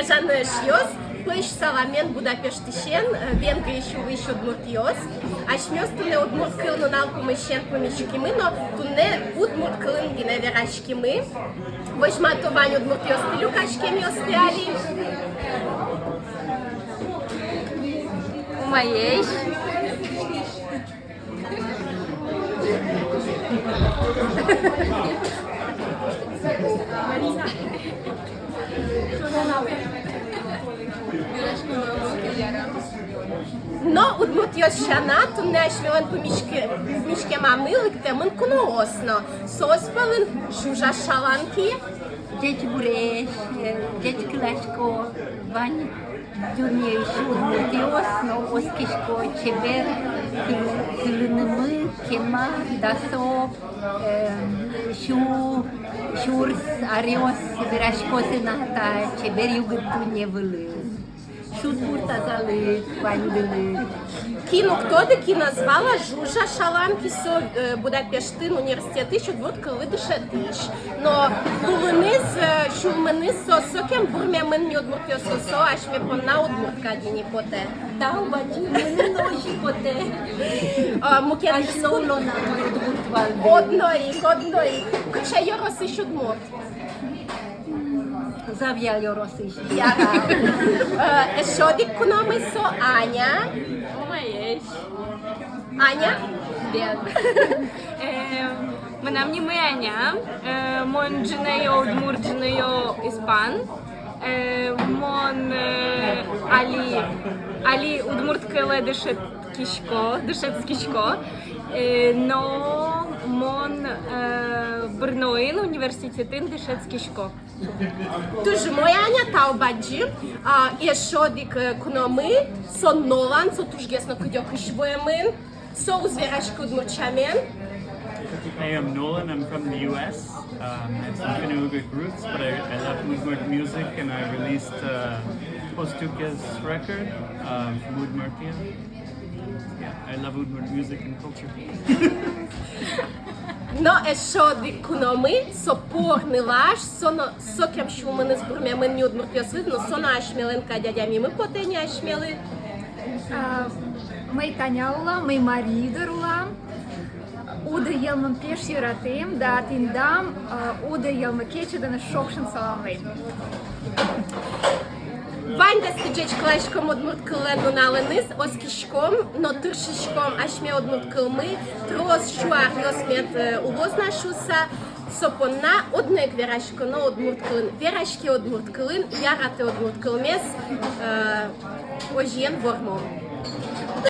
yaşanıyoruz. Păi salamen Budapeștișen, vengri și uiși odmurtios. Aș mios tu ne odmurt câln în alcu mășen pe mișchimă, no tu ne odmurt câln din evera șchimă. Văși matovani odmurtios stiliu ca șchemios pe ali. Cum mai ești? No, odmurtios șana, tu ne aș mion pe mișche mamil, te mân cu noos, no. Sos pălân juja șalanchi. Deci Bureș, deci Clașco, Vani, Dunie și Udmurtios, no, Oschișco, Ceber, Câlânămâ, Chema, Daso, Șurs, Arios, Verașco, Senata, Ceber, Iugătunie, Vălân. Шут буртазалык, ваньдылык. Кину кто-то ки назвала Жужа Шаламки со Будапештин университет еще вот кылыдыша тыш. Но кулыныз шулмыныз сосокем бурмемын не одмуртё сосо, аж ме помна одмуртка дини поте. Да, бачи, мене ноші поте. Мукет Аж лолона одмуртвал. Одної. Куча йорос іш одмурт. Зав'яльо росиш. Яра. Шодик куноми со Аня. Маєш. Аня? Бед. Мене Аня. Мон джинеyo удмурджинеyo іспан. Мон Ali удмурткеле дешет кішко. Но мон Брноин університетин дешет кішко. Тоже моя Аня Таубаджи, и шодик куноми, сон Нолан, со тужгесно кудёк ишвоемын, со узверашку удмурчамен. I am Nolan. I'm from the U.S. I have some Finno-Ugric roots, but I love Udmurt music, and I released Postukes record, Udmurtia. Yeah, I love Udmurt music and culture. Но шодик куноми, со порни лаш, со кем шуманы с бурмемын не удмуртёсыз, но со на ашмеленка дядями мы потени ашмелы. Мэй Таняула, мэй Маридарула. Уда елмын пеш йöратем, да тиндам уда елмы кечеден шокшын саламлейм. Ваньда стыджеч клашком одмурт кылен уналыныз, оскишком, но тыршишком ашме одмурт кылмы, трос шуар йосмет улознашуса, сопонна однек верашко, но одмурт кылын, верашки одмурт кылын, ярате одмурт кылмес, ожен вормом.